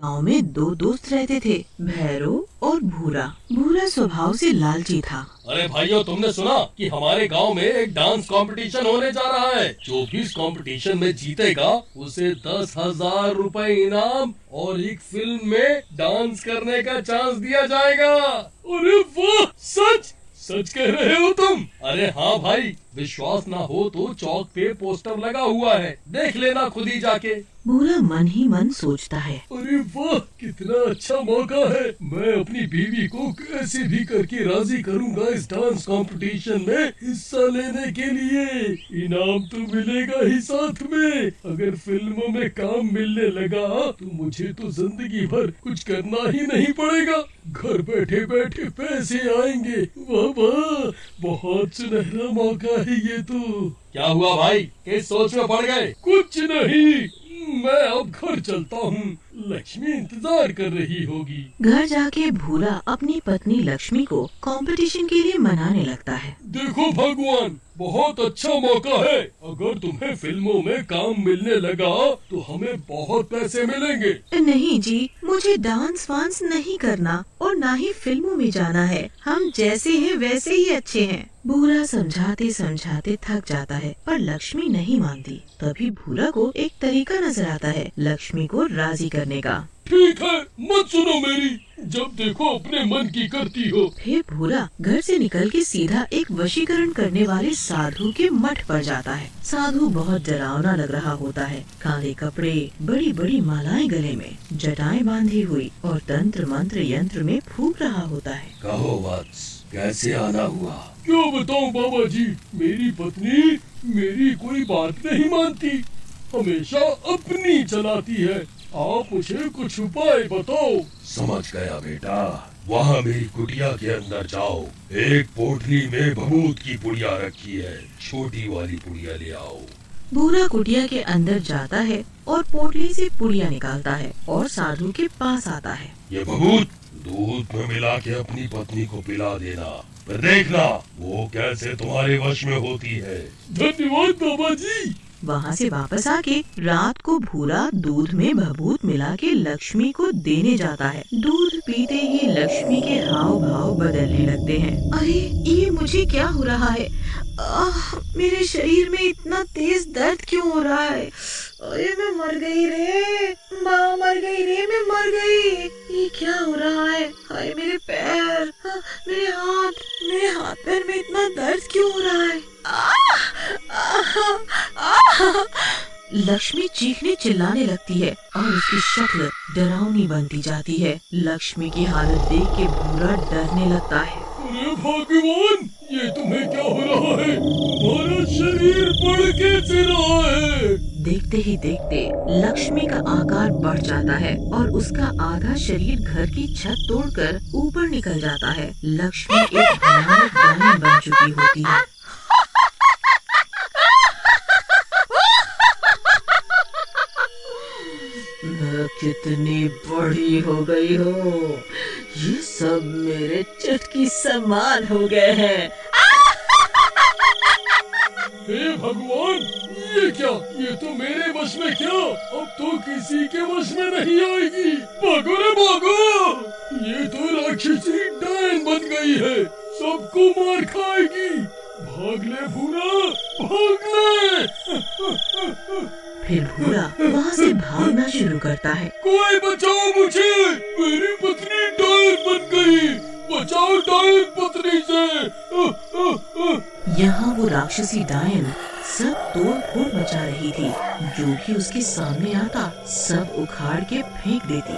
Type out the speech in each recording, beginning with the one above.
गांव में दो दोस्त रहते थे, भैरव और भूरा। भूरा स्वभाव से लालची था। अरे भाइयों, तुमने सुना कि हमारे गांव में एक डांस कंपटीशन होने जा रहा है। जो भी इस कंपटीशन में जीतेगा उसे 10,000 रुपए इनाम और एक फिल्म में डांस करने का चांस दिया जाएगा। अरे वाह, सच सच कह रहे हो तुम? अरे हाँ भाई, विश्वास ना हो तो चौक पे पोस्टर लगा हुआ है, देख लेना खुद ही जाके। भूरा मन ही मन सोचता है, अरे वाह, कितना अच्छा मौका है। मैं अपनी बीवी को कैसे भी करके राजी करूंगा इस डांस कंपटीशन में हिस्सा लेने के लिए। इनाम तो मिलेगा ही साथ में। अगर फिल्मों में काम मिलने लगा तो मुझे तो जिंदगी भर कुछ करना ही नहीं पड़ेगा। घर बैठे बैठे पैसे आएंगे। वाह वाह, बहुत सुनहरा मौका है ये तो। क्या हुआ भाई, किस सोच में पड़ गए? कुछ नहीं, मैं अब घर चलता हूँ। लक्ष्मी इंतजार कर रही होगी। घर जाके भूरा अपनी पत्नी लक्ष्मी को कंपटीशन के लिए मनाने लगता है। देखो भगवान, बहुत अच्छा मौका है। अगर तुम्हें फिल्मों में काम मिलने लगा तो हमें बहुत पैसे मिलेंगे। नहीं जी, मुझे डांस वांस नहीं करना और ना ही फिल्मों में जाना है। हम जैसे हैं वैसे ही अच्छे हैं। भूरा समझाते समझाते थक जाता है पर लक्ष्मी नहीं मानती। तभी भूरा को एक तरीका नजर आता है लक्ष्मी को राजी करने का। ठीक है, मत सुनो मेरी, जब देखो अपने मन की करती हो। फिर भूरा घर से निकल के सीधा एक वशीकरण करने वाले साधु के मठ पर जाता है। साधु बहुत डरावना लग रहा होता है। काले कपड़े, बड़ी बड़ी मालाएं गले में, जटाएं बांधी हुई और तंत्र मंत्र यंत्र में फूंक रहा होता है। कहो वत्स, कैसे आना हुआ? क्यों बताऊं बाबा जी, मेरी पत्नी मेरी कोई बात नहीं मानती, हमेशा अपनी चलाती है। आप मुझे कुछ उपाय बताओ। समझ गया बेटा, वहाँ मेरी कुटिया के अंदर जाओ। एक पोटली में भभूत की पुड़िया रखी है, छोटी वाली पुड़िया ले आओ। भूरा कुटिया के अंदर जाता है और पोटली से पुड़िया निकालता है और साधु के पास आता है। ये भभूत दूध में मिला के अपनी पत्नी को पिला देना, फिर देखना वो कैसे तुम्हारे वश में होती है। धन्यवाद बाबा जी। वहाँ से वापस आके रात को भूरा दूध में भभूत मिला के लक्ष्मी को देने जाता है। दूध पीते ही लक्ष्मी के हाव भाव बदलने लगते हैं। अरे ये मुझे क्या हो रहा है? मेरे शरीर में इतना तेज दर्द क्यों हो रहा है? अरे मैं मर गई रे, माँ मर गई रे, मैं मर गई। ये क्या हो रहा है? हाय मेरे पैर, मेरे हाथ पैर में इतना दर्द क्यों हो रहा है? लक्ष्मी चीखने चिल्लाने लगती है और उसकी शक्ल डरावनी बनती जाती है। लक्ष्मी की हालत देख के भूरा डरने लगता है। अरे भगवान, ये तुम्हें क्या हो रहा है? तुम्हारा शरीर बढ़ कैसे रहा है? देखते ही देखते लक्ष्मी का आकार बढ़ जाता है और उसका आधा शरीर घर की छत तोड़कर ऊपर निकल जाता है। लक्ष्मी एक भयानक डायन बन चुकी होती है। कितनी बड़ी हो गई हो, ये सब मेरे चुटकी समान हो गए हैं। हे भगवान, ये क्या? ये तो मेरे वश में क्या, अब तो किसी के वश में नहीं आएगी। भागो रे भागो, ये तो राक्षसी डायन बन गई है, सबको मार खाएगी। भाग ले भूरा, भाग ले। फिर भूरा वहाँ से भागना शुरू करता है। कोई बचाओ मुझे, मेरी पत्नी डायन बन गई, बचाओ डायन पत्नी से। यहाँ वो राक्षसी डायन सब तोड़ फोड़ मचा रही थी। जो भी उसके सामने आता सब उखाड़ के फेंक देती।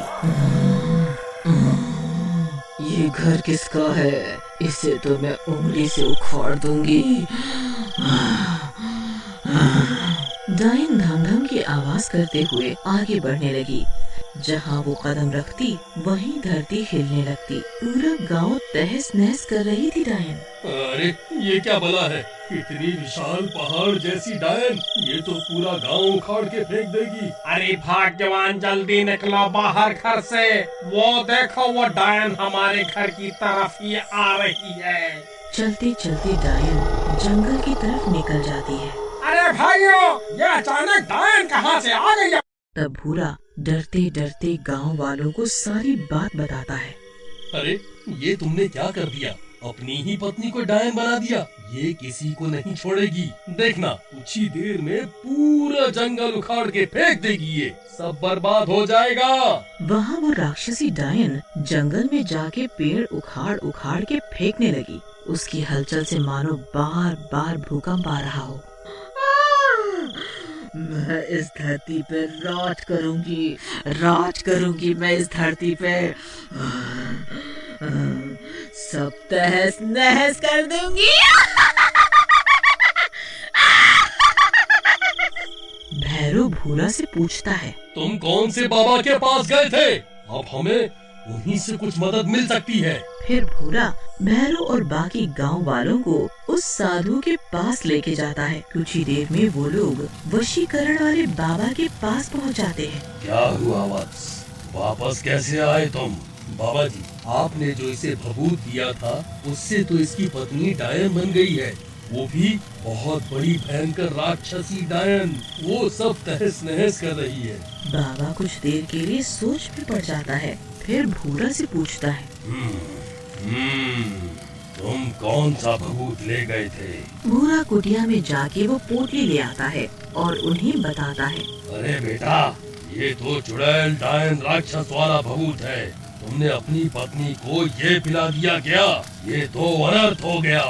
ये घर किसका है? इसे तो मैं उंगली से उखाड़ दूंगी। डायन धम धम की आवाज करते हुए आगे बढ़ने लगी। जहाँ वो कदम रखती वहीं धरती हिलने लगती। पूरा गांव तहस नहस कर रही थी डायन। अरे ये क्या भला है? इतनी विशाल पहाड़ जैसी डायन, ये तो पूरा गांव उखाड़ के फेंक देगी। अरे भाग्यवान, जल्दी निकलो बाहर घर से। वो देखो, वो डायन हमारे घर की तरफ ही आ रही है। चलते चलते डायन जंगल की तरफ निकल जाती है। अरे भाइयों, ये अचानक डायन कहाँ से आ गई? तब भूरा डरते डरते गांव वालों को सारी बात बताता है। अरे ये तुमने क्या कर दिया, अपनी ही पत्नी को डायन बना दिया। ये किसी को नहीं छोड़ेगी, देखना कुछ ही देर में पूरा जंगल उखाड़ के फेंक देगी, ये सब बर्बाद हो जाएगा। वहाँ वो राक्षसी डायन जंगल में जाके पेड़ उखाड़ उखाड़ के फेंकने लगी। उसकी हलचल से मानो बार बार भूकंप आ रहा हो। मैं इस धरती पे राज करूंगी मैं इस धरती पे, सब तहस नहस कर दूंगी। भैरव भूरा से पूछता है, तुम कौन से बाबा के पास गए थे? अब हमें उन्हीं से कुछ मदद मिल सकती है। फिर भूरा भैरव और बाकी गांव वालों को उस साधु के पास लेके जाता है। कुछ ही देर में वो लोग वशीकरण वाले बाबा के पास पहुंच जाते हैं। क्या हुआ वत्स, वापस कैसे आए तुम? बाबा जी, आपने जो इसे भभूत दिया था उससे तो इसकी पत्नी डायन बन गई है, वो भी बहुत बड़ी भयंकर राक्षसी डायन। वो सब तहस नहस कर रही है। बाबा कुछ देर के लिए सोच में पड़ जाता है, फिर भूरा से पूछता है, तुम कौन सा भभूत ले गए थे? भूरा कुटिया में जाके वो पोटली ले आता है और उन्हें बताता है, अरे बेटा, ये तो चुड़ैल डायन राक्षस वाला भभूत है। तुमने अपनी पत्नी को ये पिला दिया क्या? ये तो अनर्थ हो गया।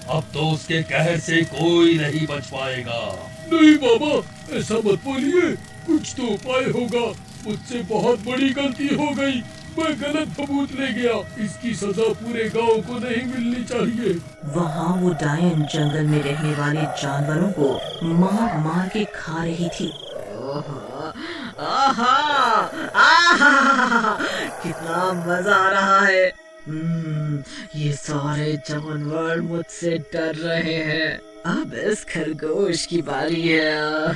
अब तो उसके कहर से कोई नहीं बच पाएगा। नहीं बाबा, ऐसा मत बोलिए, कुछ तो उपाय होगा। मुझसे बहुत बड़ी गलती हो गई, मैं गलत भभूत ले गया। इसकी सजा पूरे गांव को नहीं मिलनी चाहिए। वहाँ वो डायन जंगल में रहने वाले जानवरों को मार मार के खा रही थी। आहा, आहा, कितना मजा आ रहा है। ये सारे जानवर मुझसे डर रहे हैं। अब इस खरगोश की बारी है।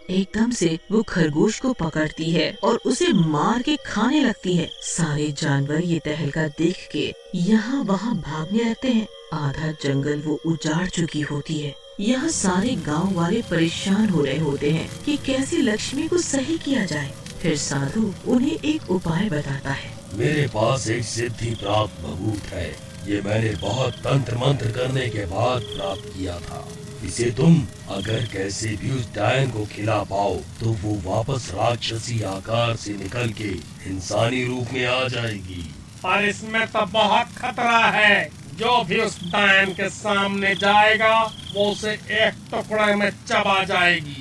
एकदम से वो खरगोश को पकड़ती है और उसे मार के खाने लगती है। सारे जानवर ये तहलका देख के यहाँ वहाँ भागने लगते हैं। आधा जंगल वो उजाड़ चुकी होती है। यहाँ सारे गांव वाले परेशान हो रहे होते हैं कि कैसे लक्ष्मी को सही किया जाए। फिर साधु उन्हें एक उपाय बताता है। मेरे पास एक सिद्धि प्राप्त भभूत है। ये मैंने बहुत तंत्र मंत्र करने के बाद प्राप्त किया था। इसे तुम अगर कैसे भी उस डायन को खिला पाओ तो वो वापस राक्षसी आकार से निकल के इंसानी रूप में आ जाएगी। पर इसमें तो बहुत खतरा है। जो भी उस डायन के सामने जाएगा वो उसे एक टुकड़े में चबा जाएगी।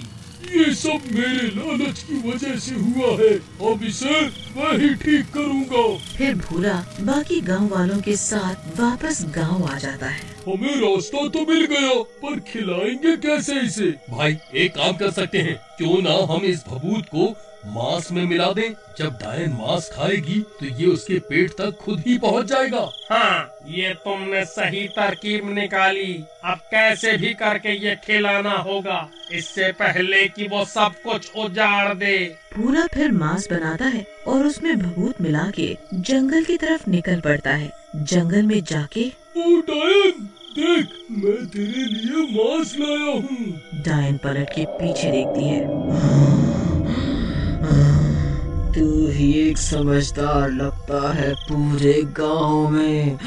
ये सब मेरे लालच की वजह से हुआ है। अब इसे मैं ही ठीक करूँगा। फिर भूरा बाकी गांव वालों के साथ वापस गांव आ जाता है। हमें रास्ता तो मिल गया, पर खिलाएंगे कैसे इसे? भाई एक काम कर सकते हैं, क्यों ना हम इस भभूत को मांस में मिला दें। जब डायन मांस खाएगी तो ये उसके पेट तक खुद ही पहुंच जाएगा। हाँ, ये तुमने सही तरकीब निकाली। अब कैसे भी करके ये खिलाना होगा, इससे पहले कि वो सब कुछ उजाड़ दे। भूरा फिर मांस बनाता है और उसमें भभूत मिला के जंगल की तरफ निकल पड़ता है। जंगल में जाके, ओ डायन, देख मैं तेरे लिए मांस लाया हूँ। डायन पलट के पीछे देखती है। तू ही एक समझदार लगता है पूरे गांव में।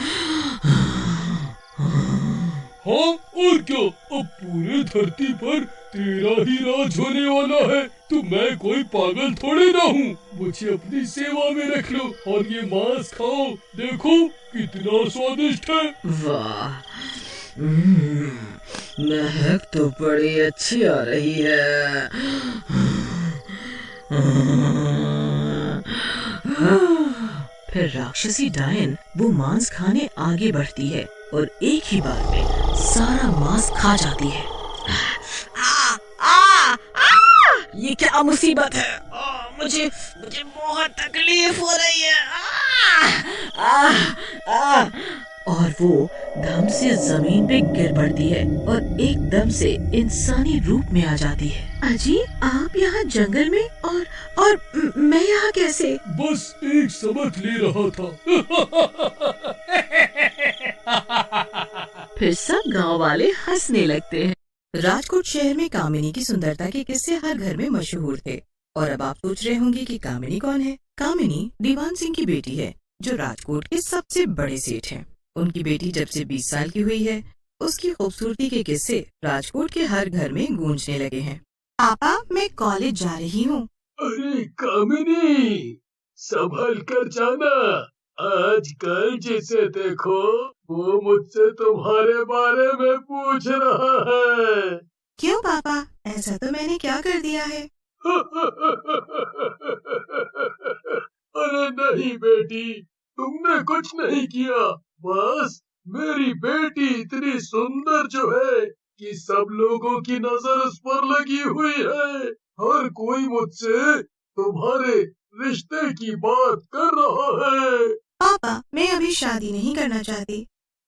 हाँ और क्या, अब पूरे धरती पर तेरा ही राज होने वाला है। तो मैं कोई पागल थोड़े ना हूँ। मुझे अपनी सेवा में रख लो और ये मांस खाओ। देखो कितना स्वादिष्ट है। वाह, महक तो बड़ी अच्छी आ रही है। फिर राक्षसी डायन वो मांस खाने आगे बढ़ती है और एक ही बार में सारा मांस खा जाती है। ये क्या मुसीबत है? मुझे बहुत तकलीफ हो रही है। और वो धम से जमीन पे गिर पड़ती है और एकदम से इंसानी रूप में आ जाती है। अजी, आप यहाँ जंगल में और मैं यहाँ कैसे? बस एक सबक ले रहा था। फिर सब गांव वाले हंसने लगते हैं। राजकोट शहर में कामिनी की सुंदरता के किस्से हर घर में मशहूर थे। और अब आप सोच रहे होंगे कि कामिनी कौन है। कामिनी दीवान सिंह की बेटी है, जो राजकोट के सबसे बड़े सेठ हैं। उनकी बेटी जब से 20 साल की हुई है, उसकी खूबसूरती के किस्से राजकोट के हर घर में गूंजने लगे हैं। पापा, मैं कॉलेज जा रही हूँ। अरे कामिनी, संभल कर जाना। आजकल जिसे देखो वो मुझसे तुम्हारे बारे में पूछ रहा है। क्यों पापा, ऐसा तो मैंने क्या कर दिया है? अरे नहीं बेटी, तुमने कुछ नहीं किया। बस मेरी बेटी इतनी सुंदर जो है कि सब लोगों की नजर उस पर लगी हुई है। हर कोई मुझसे तुम्हारे रिश्ते की बात कर रहा है। पापा, मैं अभी शादी नहीं करना चाहती।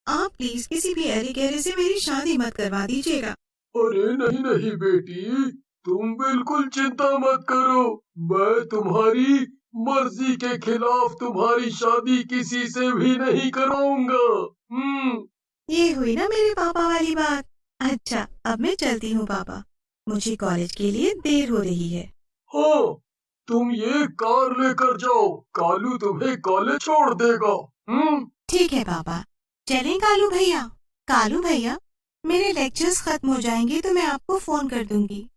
आप प्लीज किसी भी ऐरे गहरे से मेरी शादी मत करवा दीजिएगा। अरे नहीं नहीं बेटी, तुम बिल्कुल चिंता मत करो। मैं तुम्हारी मर्जी के खिलाफ तुम्हारी शादी किसी से भी नहीं कराऊंगा। ये हुई ना मेरे पापा वाली बात। अच्छा, अब मैं चलती हूँ पापा, मुझे कॉलेज के लिए देर हो रही है। हाँ, तुम ये कार लेकर जाओ, कालू तुम्हें कॉलेज छोड़ देगा। ठीक है पापा, चलें कालू भैया। कालू भैया, मेरे लेक्चर्स खत्म हो जाएंगे तो मैं आपको फोन कर दूंगी।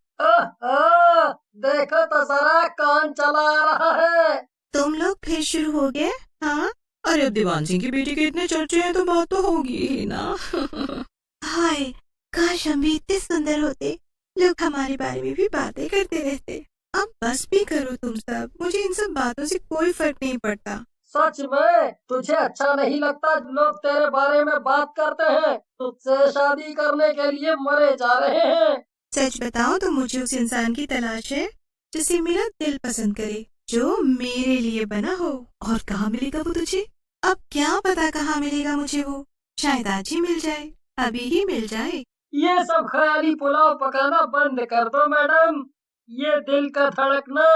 देखो तो जरा कौन चला आ रहा है। तुम लोग फिर शुरू हो गए? हाँ, अरे अब दीवान सिंह की बेटी के इतने चर्चे हैं तो बात तो होगी ही ना। हाय, काश हम भी इतने सुंदर होते, लोग हमारे बारे में भी बातें करते रहते। अब बस भी करो तुम सब, मुझे इन सब बातों से कोई फर्क नहीं पड़ता। सच में तुझे अच्छा नहीं लगता लोग तेरे बारे में बात करते हैं? तुझसे शादी करने के लिए मरे जा रहे हैं। सच बताओ तो मुझे उस इंसान की तलाश है जिसे मेरा दिल पसंद करे, जो मेरे लिए बना हो। और कहाँ मिलेगा वो तुझे? अब क्या पता कहाँ मिलेगा मुझे वो। शायद आज ही मिल जाए, अभी ही मिल जाए। ये सब ख्याली पुलाव पकाना बंद कर दो मैडम। ये दिल का धड़कना,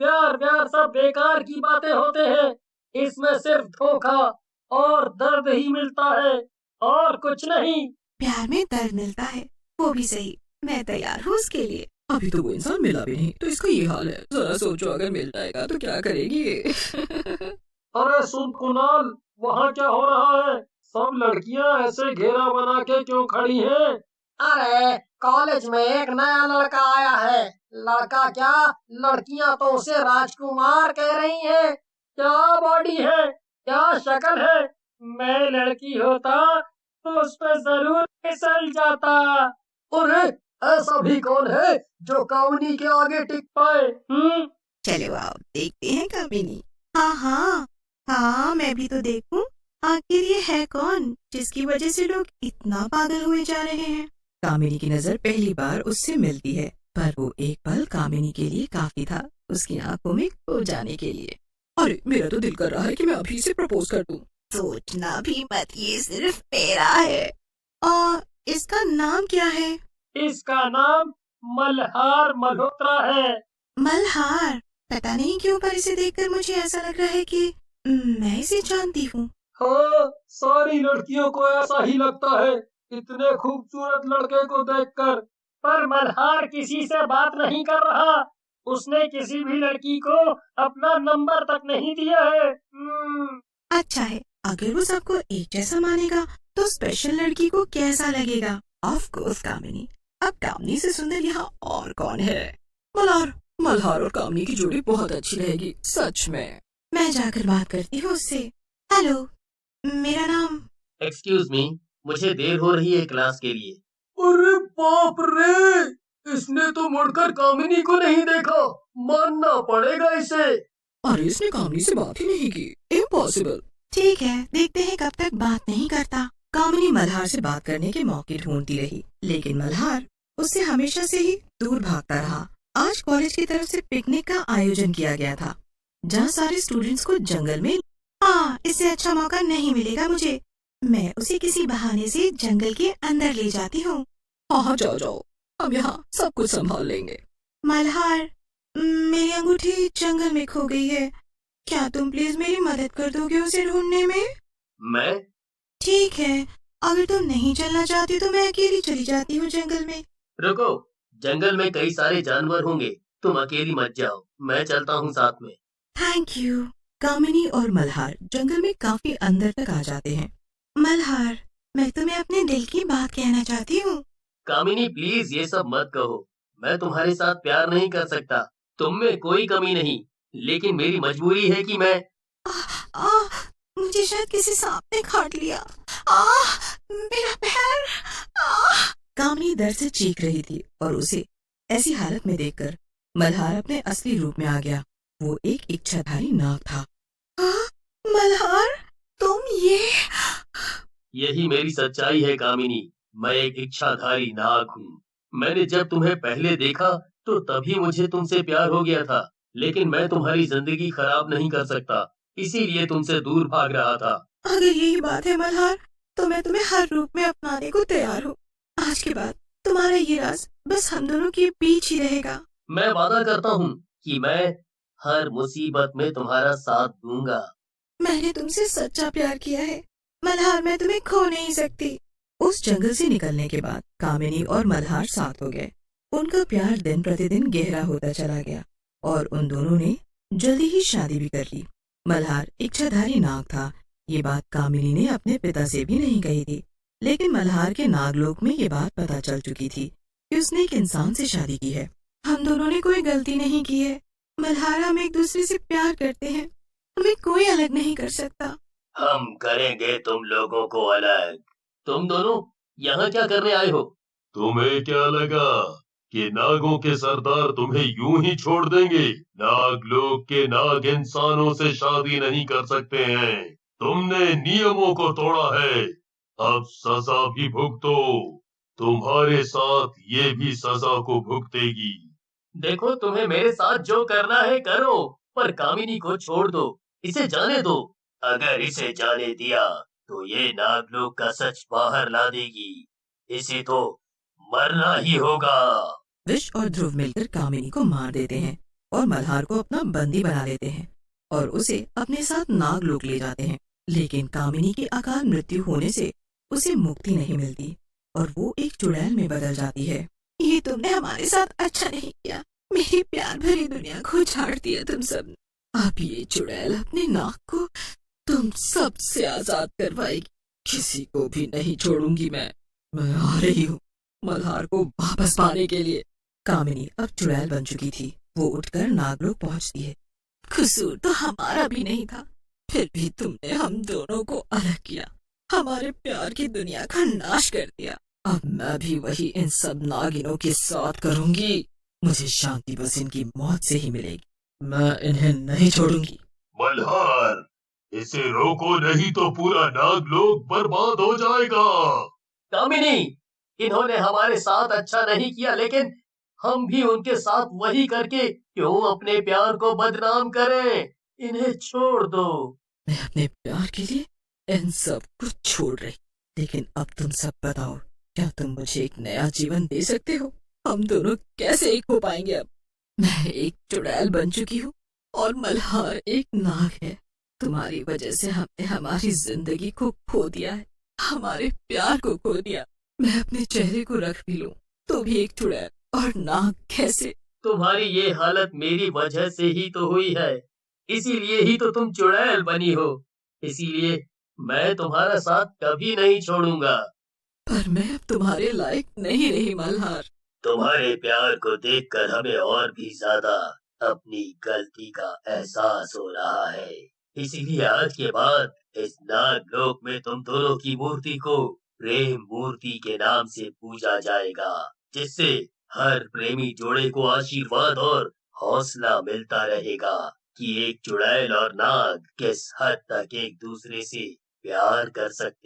प्यार व्यार सब बेकार की बातें होते हैं। इसमें सिर्फ धोखा और दर्द ही मिलता है, और कुछ नहीं। प्यार में दर्द मिलता है, वो भी सही। मैं तैयार हूँ उसके लिए। अभी तो वो इंसान मिला भी नहीं तो इसका ये हाल है। जरा सोचो, अगर मिल जाएगा तो क्या करेगी ये। अरे सुन कुणाल, वहाँ क्या हो रहा है? सब लड़कियाँ ऐसे घेरा बना के क्यों खड़ी हैं? अरे कॉलेज में एक नया लड़का आया है। लड़का क्या, लड़कियाँ तो उसे राजकुमार कह रही हैं। क्या बॉडी है, क्या शक्ल है। मैं लड़की होता तो उस पर जरूर फिसल जाता। अरे ऐसा भी कौन है जो कामिनी के आगे टिक पाए? चलो आओ देखते हैं कामिनी। हाँ हाँ हाँ, मैं भी तो देखूं आखिर ये है कौन जिसकी वजह से लोग इतना पागल हुए जा रहे हैं। कामिनी की नजर पहली बार उससे मिलती है, पर वो एक पल कामिनी के लिए काफी था, उसकी आंखों में खो जाने के लिए। अरे मेरा तो दिल कर रहा है कि मैं अभी से प्रपोज कर दूं। सोचना भी मत, ये सिर्फ मेरा है। और इसका नाम क्या है? इसका नाम मल्हार मल्होत्रा है। मल्हार? पता नहीं क्यों, पर इसे देखकर मुझे ऐसा लग रहा है कि मैं इसे जानती हूँ। हाँ, सारी लड़कियों को ऐसा ही लगता है इतने खूबसूरत लड़के को देखकर। पर मल्हार किसी से बात नहीं कर रहा। उसने किसी भी लड़की को अपना नंबर तक नहीं दिया है। अच्छा है, अगर वो सबको एक जैसा मानेगा तो स्पेशल लड़की को कैसा लगेगा। ऑफ कोर्स कामिनी। अब कामिनी से सुंदर यहाँ और कौन है? मल्हार। मल्हार और कामिनी की जोड़ी बहुत अच्छी रहेगी, सच में। मैं जाकर बात करती हूँ उससे। हेलो, मेरा नाम। एक्सक्यूज मी, मुझे देर हो रही है क्लास के लिए। अरे बाप रे, इसने तो मुड़कर कामिनी को नहीं देखा। मानना पड़ेगा इसे। अरे इसने कामिनी से बात ही नहीं की, इम्पॉसिबल। ठीक है, देखते हैं कब तक बात नहीं करता। कामिनी मल्हार से बात करने के मौके ढूंढती रही, लेकिन मल्हार उससे हमेशा से ही दूर भागता रहा। आज कॉलेज की तरफ से पिकनिक का आयोजन किया गया था, जहाँ सारे स्टूडेंट्स को जंगल में। हाँ, इससे अच्छा मौका नहीं मिलेगा मुझे। मैं उसे किसी बहाने से जंगल के अंदर ले जाती हूँ। हाँ जाओ जाओ, हम यहाँ सब कुछ संभाल लेंगे। मल्हार, मेरी अंगूठी जंगल में खो गई है, क्या तुम प्लीज मेरी मदद कर दोगे उसे ढूंढने में? मैं? ठीक है, अगर तुम नहीं चलना चाहती तो मैं अकेली चली जाती हूँ जंगल में। रुको, जंगल में कई सारे जानवर होंगे, तुम अकेली मत जाओ, मैं चलता हूँ साथ में। Thank you. कामिनी और मल्हार जंगल में काफी अंदर तक आ जाते हैं। मल्हार, मैं तुम्हें अपने दिल की बात कहना चाहती हूँ। कामिनी प्लीज ये सब मत कहो, मैं तुम्हारे साथ प्यार नहीं कर सकता, तुम में कोई कमी नहीं, लेकिन मेरी मजबूरी है कि मैं। आ, मुझे शायद किसी सांप ने काट लिया। आ, मेरा पैर। कामिनी दर्द से चीख रही थी और उसे ऐसी हालत में देखकर मल्हार अपने असली रूप में आ गया। वो एक इच्छाधारी नाग था। मल्हार, तुम ये। यही मेरी सच्चाई है कामिनी, मैं एक इच्छाधारी नाग हूँ। मैंने जब तुम्हें पहले देखा तो तभी मुझे तुमसे प्यार हो गया था, लेकिन मैं तुम्हारी जिंदगी खराब नहीं कर सकता, इसीलिए तुमसे दूर भाग रहा था। अगर यही बात है मल्हार, तो मैं तुम्हें हर रूप में अपनाने को तैयार हूँ। आज के बाद तुम्हारा ये राज बस हम दोनों के बीच ही रहेगा। मैं वादा करता हूँ कि मैं हर मुसीबत में तुम्हारा साथ दूंगा। मैंने तुमसे सच्चा प्यार किया है मल्हार, मैं तुम्हें खो नहीं सकती। उस जंगल से निकलने के बाद कामिनी और मल्हार साथ हो गए। उनका प्यार दिन प्रतिदिन गहरा होता चला गया और उन दोनों ने जल्दी ही शादी भी कर ली। मल्हार इच्छाधारी नाग था। ये बात कामिनी ने अपने पिता से भी नहीं कही थी, लेकिन मल्हार के नागलोक में ये बात पता चल चुकी थी कि उसने एक इंसान से शादी की है। हम दोनों ने कोई गलती नहीं की है मल्हार, हम एक दूसरे से प्यार करते हैं, हमें कोई अलग नहीं कर सकता। हम करेंगे तुम लोगों को अलग। तुम दोनों यहाँ क्या करने आए हो? तुम्हें क्या लगा कि नागों के सरदार तुम्हें यूं ही छोड़ देंगे? नाग लोग के नाग इंसानों से शादी नहीं कर सकते हैं। तुमने नियमों को तोड़ा है, अब सजा भी भुगतो। तुम्हारे साथ ये भी सजा को भुगतेगी। देखो, तुम्हें मेरे साथ जो करना है करो, पर कामिनी को छोड़ दो, इसे जाने दो। अगर इसे जाने दिया तो ये नागलोक का सच बाहर ला देगी, इसे तो मरना ही होगा। विश और ध्रुव मिलकर कामिनी को मार देते हैं और मल्हार को अपना बंदी बना लेते हैं और उसे अपने साथ नागलोक ले जाते हैं। लेकिन कामिनी की अकाल मृत्यु होने से उसे मुक्ति नहीं मिलती और वो एक चुड़ैल में बदल जाती है। ये तुमने हमारे साथ अच्छा नहीं किया, मेरी प्यार भरी दुनिया को उजाड़ दिया तुम सब। अब ये चुड़ैल अपने नाक को तुम सबसे आजाद करवाएगी, किसी को भी नहीं छोड़ूंगी मैं आ रही हूँ मल्हार को वापस पाने के लिए। कामिनी अब चुड़ैल बन चुकी थी। वो उठकर नागलोक पहुंचती है। कसूर तो हमारा भी नहीं था, फिर भी तुमने हम दोनों को अलग किया, हमारे प्यार की दुनिया का नाश कर दिया। अब मैं भी वही इन सब नागिनों के साथ करूंगी। मुझे शांति बस इनकी मौत से ही मिलेगी, मैं इन्हें नहीं छोड़ूंगी। मल्हार, इसे रोको नहीं तो पूरा नागलोक बर्बाद हो जाएगा। कामिनी, इन्होंने हमारे साथ अच्छा नहीं किया, लेकिन हम भी उनके साथ वही करके क्यों अपने प्यार को बदनाम करें? इन्हें छोड़ दो। मैं अपने प्यार के लिए इन सब को छोड़ रही, लेकिन अब तुम सब बताओ, क्या तुम मुझे एक नया जीवन दे सकते हो? हम दोनों कैसे एक हो पाएंगे अब? मैं एक चुड़ैल बन चुकी हूँ और मल्हार एक नाग है। तुम्हारी वजह से हमने हमारी जिंदगी को खो दिया है, हमारे प्यार को खो दिया। मैं अपने चेहरे को रख भी लूं तो भी एक चुड़ैल और नाग कैसे? तुम्हारी ये हालत मेरी वजह से ही तो हुई है, इसीलिए ही तो तुम चुड़ैल बनी हो। इसीलिए मैं तुम्हारा साथ कभी नहीं छोड़ूंगा। पर मैं अब तुम्हारे लायक नहीं रही मल्हार। तुम्हारे प्यार को देखकर हमें और भी ज्यादा अपनी गलती का एहसास हो रहा है, इसीलिए आज के बाद इस नागलोक में तुम दोनों की मूर्ति को प्रेम मूर्ति के नाम से पूजा जाएगा, जिससे हर प्रेमी जोड़े को आशीर्वाद और हौसला मिलता रहेगा कि एक चुड़ैल और नाग किस हद तक एक दूसरे से प्यार कर सकते